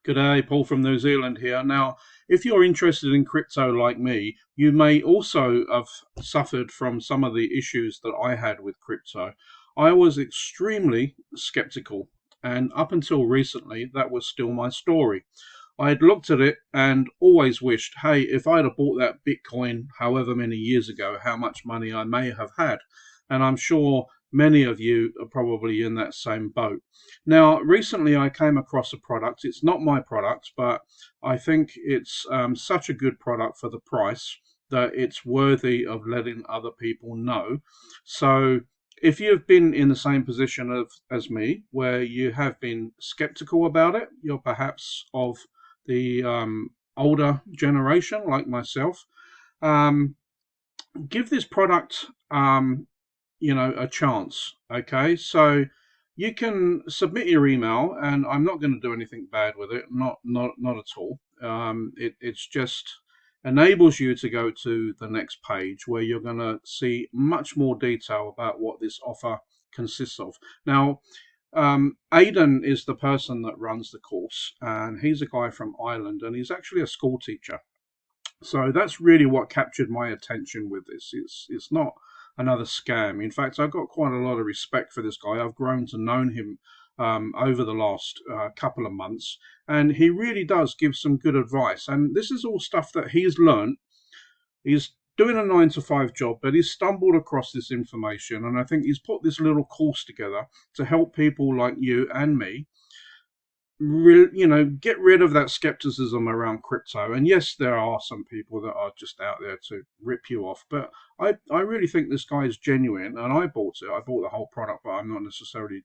G'day, Paul from New Zealand here. Now, if you're interested in crypto like me, you may also have suffered from some of the issues that I had with crypto. I was extremely skeptical, and up until recently, that was still my story. I had looked at it and always wished, hey, if I'd have bought that Bitcoin however many years ago, how much money I may have had. And I'm sure many of you are probably in that same boat. Now, recently I came across a product. It's not my product, but I think it's such a good product for the price that it's worthy of letting other people know. So if you've been in the same position as me, where you have been skeptical about it, you're perhaps of the older generation like myself, um, give this product a chance. Okay, so you can submit your email, and I'm not going to do anything bad with it, not at all. It's just enables you to go to the next page where you're going to see much more detail about what this offer consists of. Now, Aidan is the person that runs the course, and he's a guy from Ireland, and he's actually a school teacher. So that's really what captured my attention with this. It's not another scam. In fact, I've got quite a lot of respect for this guy. I've grown to know him over the last couple of months, and he really does give some good advice. And this is all stuff that he's learned. He's doing a 9 to 5 job, but he's stumbled across this information, and I think he's put this little course together to help people like you and me get rid of that skepticism around crypto. And yes, there are some people that are just out there to rip you off, but I really think this guy is genuine, and I bought it. I bought the whole product, but I'm not necessarily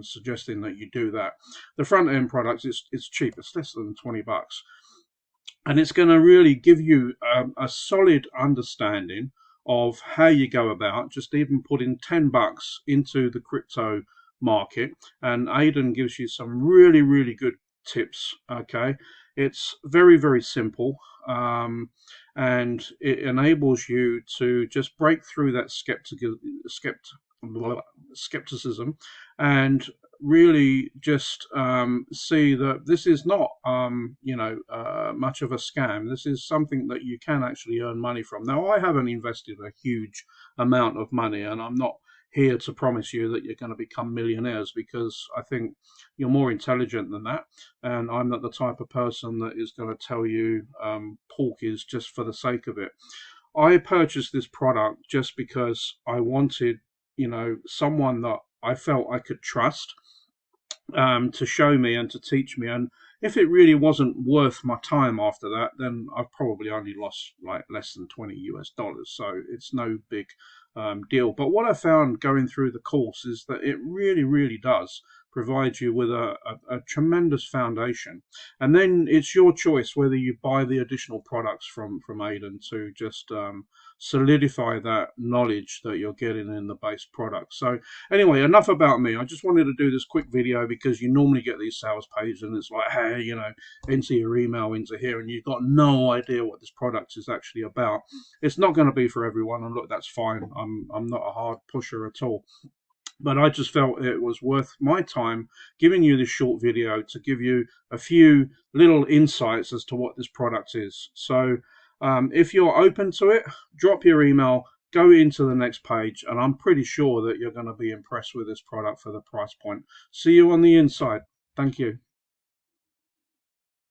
suggesting that you do that. The front end product is cheap. It's less than $20, and it's going to really give you a solid understanding of how you go about just even putting $10 into the crypto market. And Aidan gives you some really good tips. Okay, it's very simple, and it enables you to just break through that skepticism and really just see that this is not much of a scam. This is something that you can actually earn money from. Now, I haven't invested a huge amount of money, and I'm not here to promise you that you're going to become millionaires, because I think you're more intelligent than that, and I'm not the type of person that is going to tell you pork is just for the sake of it. I purchased this product just because I wanted, someone that I felt I could trust to show me and to teach me. And if it really wasn't worth my time after that, then I've probably only lost like less than $20. So it's no big deal. But what I found going through the course is that it really does provide you with a tremendous foundation. And then it's your choice whether you buy the additional products from Aidan to just solidify that knowledge that you're getting in the base product. So anyway, enough about me. I just wanted to do this quick video because you normally get these sales pages and it's like, hey, enter your email into here, and you've got no idea what this product is actually about. It's not going to be for everyone, and look, that's fine. I'm not a hard pusher at all. But I just felt it was worth my time giving you this short video to give you a few little insights as to what this product is. So if you're open to it, drop your email, go into the next page, and I'm pretty sure that you're going to be impressed with this product for the price point. See you on the inside. Thank you.